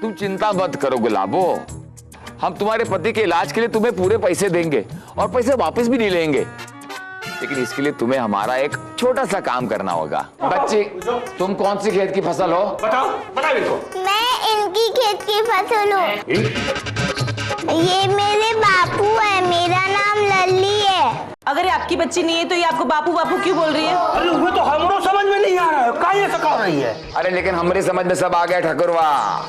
तुम चिंता मत करो गुलाबो, हम तुम्हारे पति के इलाज के लिए तुम्हें पूरे पैसे देंगे और पैसे वापस भी नहीं लेंगे, लेकिन इसके लिए तुम्हें हमारा एक छोटा सा काम करना होगा। बच्ची, तुम कौन सी खेत की फसल हो? बताओ इनको। मैं इनकी खेत की फसल हूँ। ये मेरे बापू है, मेरा नाम लल्ली है। अगर ये आपकी बच्ची नहीं है तो ये आपको बापू बापू क्यों बोल रही है? अरे उसमें तो हमरो समझ में नहीं आ रहा है, क्या ये सिखा रही है? अरे लेकिन हमारी समझ में सब आ गया ठाकुरवा,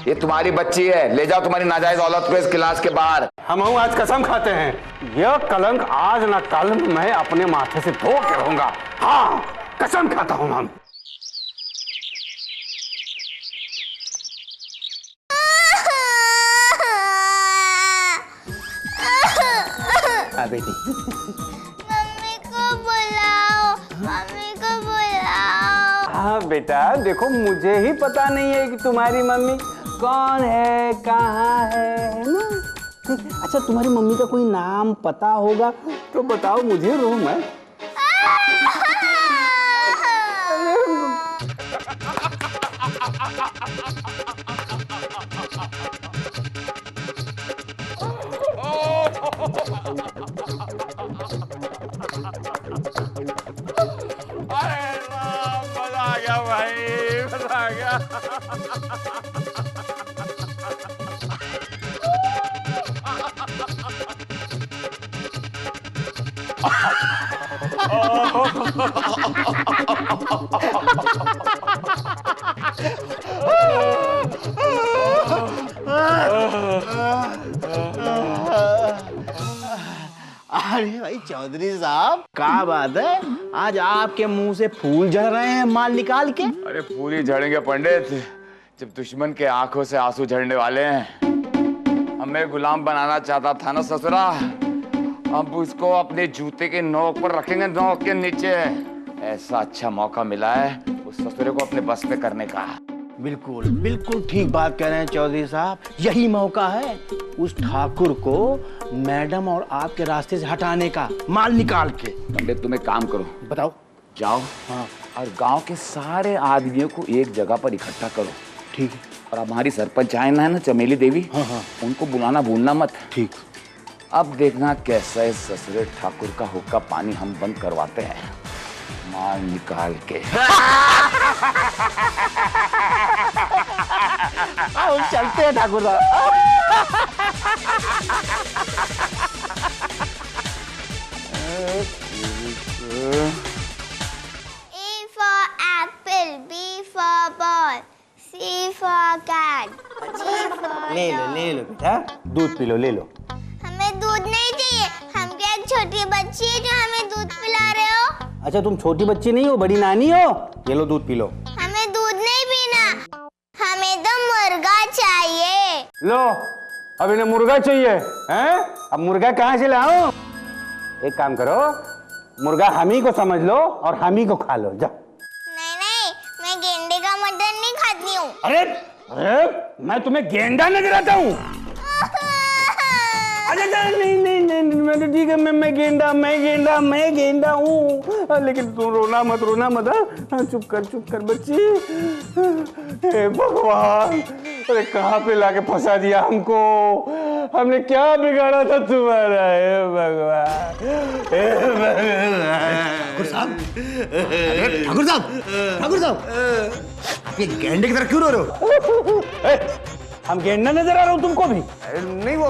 ये तुम्हारी बच्ची है, ले जाओ तुम्हारी नाजायज औलाद को इस क्लास के बाहर। हम आज कसम खाते हैं, यह कलंक आज न कल मैं अपने माथे से धो के रहूंगा। हाँ, कसम खाता हूँ हम। बेटी, मम्मी को बुलाओ, मम्मी को बुलाओ। हाँ बेटा, देखो मुझे ही पता नहीं है कि तुम्हारी मम्मी कौन है, कहाँ है ना? अच्छा, तुम्हारी मम्मी का कोई नाम पता होगा तो बताओ मुझे, रो मैं। मजा आ गया भाई, मजा आ गया। अरे भाई चौधरी साहब, क्या बात है, आज आपके मुंह से फूल झड़ रहे हैं माल निकाल के? अरे फूल ही झड़ेंगे पंडित, जब दुश्मन के आंखों से आंसू झड़ने वाले हैं। हमें गुलाम बनाना चाहता था ना ससुरा, अब उसको अपने जूते के नोक पर रखेंगे, नोक के नीचे। ऐसा अच्छा मौका मिला है उस ससुरे को अपने बस में करने का। बिल्कुल बिल्कुल ठीक बात कह रहे हैं चौधरी साहब, यही मौका है उस ठाकुर को मैडम और आपके रास्ते से हटाने का, माल निकाल के। पंडित तुम एक काम करो, बताओ। जाओ हाँ, और गांव के सारे आदमियों को एक जगह पर इकट्ठा करो। ठीक है। और हमारी सरपंच आए ना है ना, चमेली देवी, हाँ, उनको बुलाना भूलना मत। ठीक। अब देखना कैसा इस ससुरे ठाकुर का हुक्का पानी हम बंद करवाते हैं, माल निकाल के। चलते हैं ठाकुर साहब। A for apple, B for ball, C for cat, G for ले लो बेटा, दूध पी लो, ले लो। हमें दूध नहीं चाहिए, हम क्या एक छोटी बच्ची है जो हमें दूध पिला रहे हो? अच्छा, तुम छोटी बच्ची नहीं हो, बड़ी नानी हो। ये लो दूध पी लो। हमें दूध नहीं पीना, हमें तो मुर्गा चाहिए। लो, अब इन्हें मुर्गा चाहिए हैं? अब मुर्गा कहाँ से लाऊं? एक काम करो, मुर्गा हम ही को समझ लो और हम ही को खा लो। जा। नहीं, मैं गेंडे का मटन नहीं खाती हूँ। अरे मैं तुम्हें गेंडा नजर आता हूँ? नहीं, मैं तो ठीक है, मैं गेंडा हूँ, लेकिन तुम रोना मत। हाँ, चुप कर बच्ची। हे भगवान, अरे कहाँ पे लाके फंसा दिया हमको, हमने क्या बिगाड़ा था तुम्हारा? हे भगवान। ठाकुर साहब, आप ये गेंडे की तरह क्यों रो रहे हो? हम गेंडा नजर आ रहा हूँ तुमको भी? नहीं, वो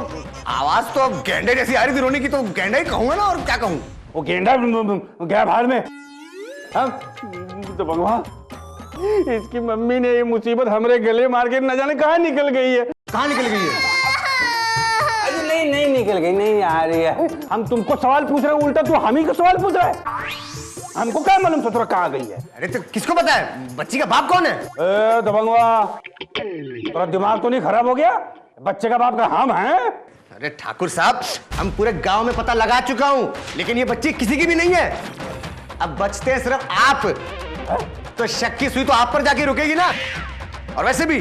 आवाज तो अब गेंडे जैसी आ रही थी रोने की, तो गेंडा ही कहूंगा ना, और क्या कहूँ? वो गेंडा गया भाड़ में। तो भगवान, इसकी मम्मी ने ये मुसीबत हमरे गले मार के न जाने कहाँ निकल गई है। कहाँ निकल गई है? अरे नहीं निकल गई, नहीं आ रही है। हम तुमको सवाल पूछ रहे हैं, उल्टा तू हम ही को सवाल पूछ रहा है। हमको क्या मालूम ससुरा कहाँ गई है? अरे तो किसको पता है बच्ची का बाप कौन है? दबंगवा, तेरा दिमाग तो नहीं खराब हो गया? बच्चे का बाप का हम हैं? अरे ठाकुर साहब, हम पूरे गांव में पता लगा चुका हूँ, लेकिन ये बच्ची किसी की भी नहीं है। अब बचते हैं सिर्फ आप, तो शक की सुई तो आप पर जाके रुकेगी ना। और वैसे भी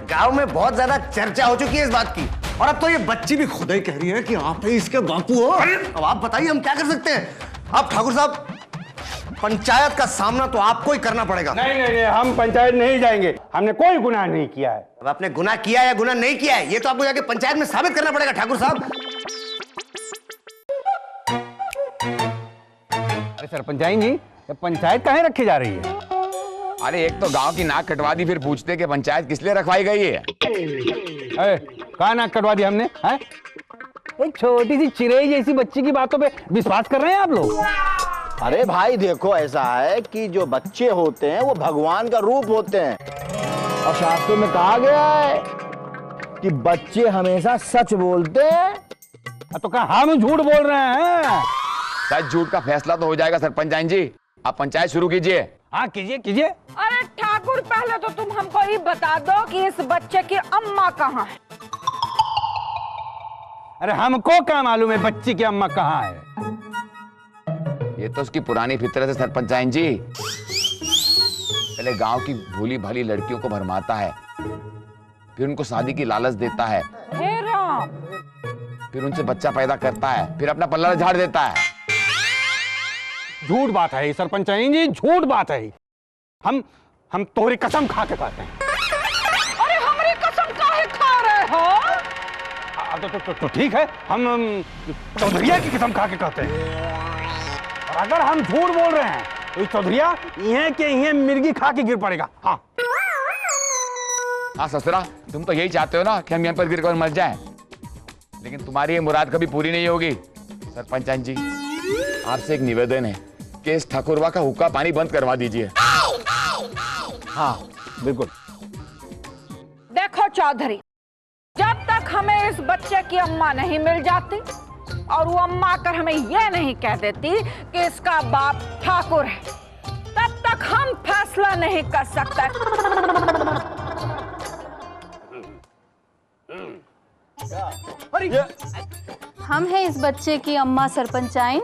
गांव में बहुत ज्यादा चर्चा हो चुकी है इस बात की, और अब तो ये बच्ची भी खुद ही कह रही है कि आप ही इसके बापू हो। अब आप बताइए हम क्या कर सकते हैं? आप ठाकुर साहब पंचायत का सामना तो आपको ही करना पड़ेगा। नहीं नहीं नहीं, हम पंचायत नहीं जाएंगे, हमने कोई गुनाह नहीं किया है। अब आपने गुनाह किया या गुनाह नहीं किया है, ये तो आपको जाके पंचायत में साबित करना पड़ेगा ठाकुर साहब। अरे सरपंचाइन जी, ये पंचायत काहे रखी जा रही है? अरे एक तो गांव की नाक कटवा दी, फिर पूछते कि पंचायत किस लिए रखवाई गई है। कहाँ नाक कटवा दी हमने? है एक छोटी सी चिड़ै जैसी बच्ची की बातों पे विश्वास कर रहे हैं आप लोग? अरे भाई देखो, ऐसा है कि जो बच्चे होते हैं वो भगवान का रूप होते हैं, और शास्त्रों में कहा गया है कि बच्चे हमेशा सच बोलते हैं। तो कहा हम झूठ बोल रहे हैं? सच झूठ का फैसला तो हो जाएगा सरपंच जी, आप पंचायत शुरू कीजिए। हाँ कीजिए कीजिए। अरे ठाकुर, पहले तो तुम हमको ये बता दो कि इस बच्चे की अम्मा कहाँ है। अरे हमको क्या मालूम है बच्ची की अम्मा कहाँ है? ये तो उसकी पुरानी फितरत है सरपंच जी। पहले गांव की भोली भाली लड़कियों को भरमाता है, फिर उनको शादी की लालच देता है, हे राम, फिर उनसे बच्चा पैदा करता है, फिर अपना पल्ला झाड़ देता है। झूठ बात है सरपंच जी, झूठ बात है। हम तोहरी कसम खा के कहते हैं। अरे हमारी कसम काहे खा रहे हो? तो ठीक है, हम चौधरिया की कसम खा के कहते हैं। और अगर हम झूठ बोल रहे हैं तो चौधरिया इहे के इहे मिर्गी खा के गिर पड़ेगा। हाँ हाँ ससुरा, तुम तो यही चाहते हो ना कि हम यहाँ पर गिरकर मर जाएं, लेकिन तुम्हारी ये मुराद कभी पूरी नहीं होगी। सरपंच जी, आपसे एक निवेदन है कि इस ठाकुरवा का हुक्का पानी बंद करवा दीजिए। हाँ बिल्कुल। देखो चौधरी, जब तक हमें इस बच्चे की अम्मा नहीं मिल जाती और वो अम्मा आकर हमें यह नहीं कह देती कि इसका बाप ठाकुर है, तब तक हम फैसला नहीं कर सकते। हम हैं इस बच्चे की अम्मा सरपंचाइन।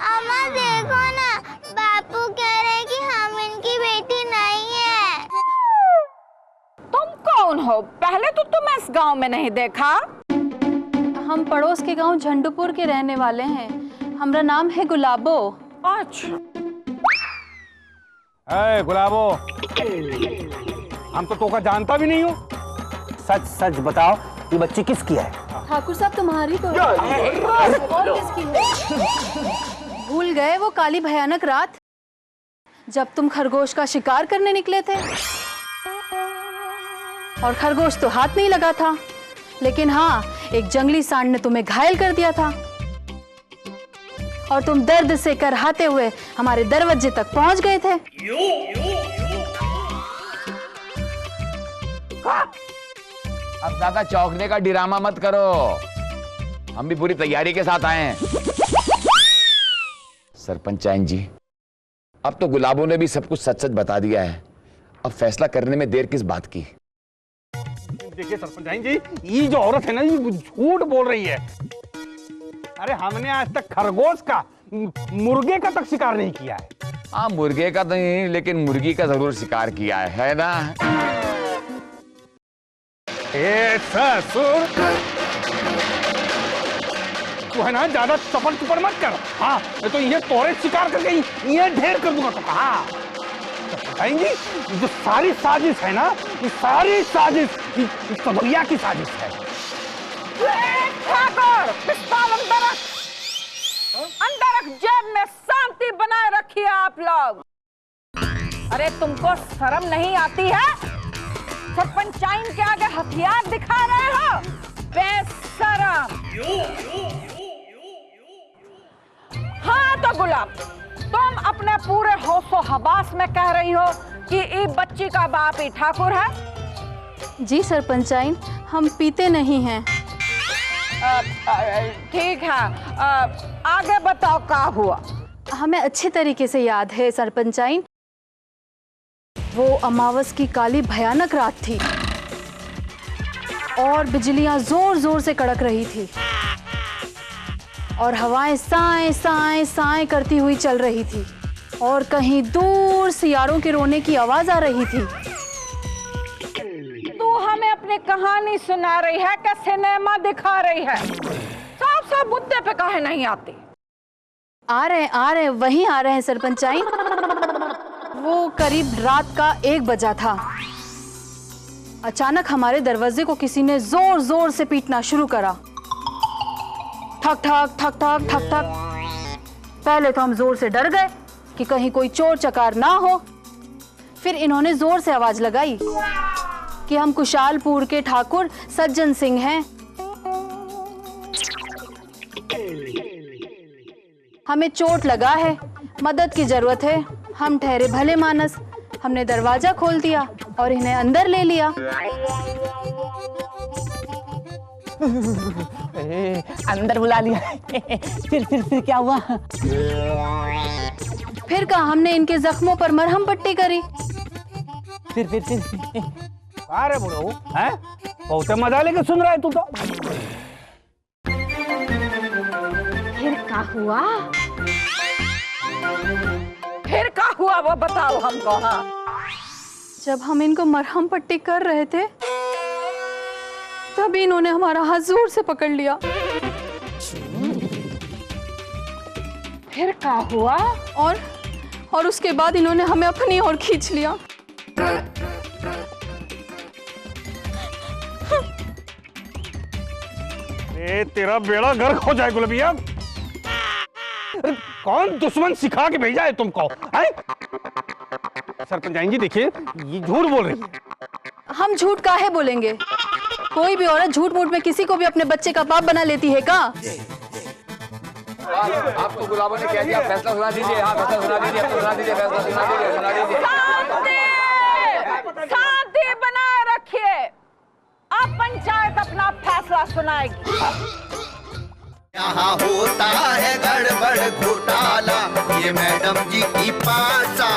अम्मा देखो ना, बापू कह रहे कि हम इनकी बेटी नहीं है। तुम कौन हो? पहले तो तुम इस गांव में नहीं देखा। हम पड़ोस के गांव झंडूपुर के रहने वाले हैं। हमारा नाम है गुलाबो। अच्छा, गुलाबो, हम तो तोका जानता भी नहीं हो। सच सच बताओ, ये बच्ची किसकी है? ठाकुर साहब तुम्हारी तो है। और किसकी है? भूल गए वो काली भयानक रात जब तुम खरगोश का शिकार करने निकले थे? और खरगोश तो हाथ नहीं लगा था, लेकिन हाँ, एक जंगली सांड ने तुम्हें घायल कर दिया था और तुम दर्द से करहाते हुए हमारे दरवाजे तक पहुंच गए थे। अब ज्यादा चौंकने का ड्रामा मत करो, हम भी पूरी तैयारी के साथ आए हैं। सरपंच जी, अब तो गुलाबों ने भी सब कुछ सच सच बता दिया है, अब फैसला करने में देर किस बात की। देखिए सरपंच जी, ये जो औरत है ना, ये झूठ बोल रही है। अरे हमने आज तक खरगोश का, मुर्गे का तक शिकार नहीं किया है। हाँ, मुर्गे का तो नहीं, लेकिन मुर्गी का जरूर शिकार किया है ना? ससुर, तू है ना ज्यादा चपड़ चुपड़ मत कर। हाँ, तो ये तोरे शिकार करके ये ढेर कर दूंगा। तो कहा बताएंगे, जो सारी साजिश है ना, ये सारी साजिश इस चौधरिया की साजिश है। ठाकुर, पिस्तौल अंदर रख, अंदर रख, जेब में शांति बनाए रखिए आप लोग। अरे तुमको शर्म नहीं आती है? सरपंचाइन के आगे हथियार दिखा रहे हो? बेशरम। हाँ तो गुलाब, तुम अपने पूरे होशो हवास में कह रही हो कि ये बच्ची का बाप ही ठाकुर है? जी सरपंचाइन, हम पीते नहीं हैं। ठीक है, आगे बताओ क्या हुआ। हमें अच्छे तरीके से याद है सरपंचाइन, वो अमावस की काली भयानक रात थी और बिजलियां जोर जोर से कड़क रही थी और हवाएं साएं साएं साएं करती हुई चल रही थी और कहीं दूर सियारों के रोने की आवाज आ रही थी। तू हमें अपनी कहानी सुना रही है कि सिनेमा दिखा रही है? सब मुद्दे पे काहे नहीं आती? आ रहे वहीं आ रहे हैं सरपंचाई। वो करीब रात का 1 बजा था। अचानक हमारे दरवाजे को किसी ने जोर जोर से पीटना शुरू करा। ठक ठक ठक ठक ठक ठक। पहले तो हम जोर से डर गए कि कहीं कोई चोर चकार ना हो। फिर इन्होंने जोर से आवाज लगाई कि हम कुशालपुर के ठाकुर सज्जन सिंह हैं, हमें चोट लगा है, मदद की जरूरत है। हम ठहरे भले मानस, हमने दरवाजा खोल दिया और इन्हें अंदर ले लिया। अंदर बुला लिया। फिर क्या हुआ? फिर कहा हमने इनके जख्मों पर मरहम पट्टी करी। फिर अरे बुढ़ऊ हैं, बहुत मजा लेके सुन रहा है तू तो। फिर क्या हुआ? फिर क्या हुआ वो बताओ हमको। हाँ, जब हम इनको मरहम पट्टी कर रहे थे तभी इन्होंने हमारा हाथ जोर से पकड़ लिया। फिर क्या हुआ? और उसके बाद इन्होंने हमें अपनी ओर खींच लिया। तेरा बेड़ा गर्क हो जाए गुलबिया। कौन दुश्मन सिखा के भेजा है तुमको? सरपंच जी देखिए, ये झूठ बोल रही है। हम झूठ काहे बोलेंगे? कोई भी औरत झूठ मूठ में किसी को भी अपने बच्चे का बाप बना लेती है का? आपको गुलाबों ने क्या किया? फैसला सुना दीजिए। हाँ, फैसला सुना दीजिए, सुना दीजिए, फैसला सुना दीजिए। शांति बनाए रखिए। अब पंचायत अपना फैसला सुनाएगी। यहाँ होता है गड़बड़ घोटाला, ये मैडम जी की पाठशाला।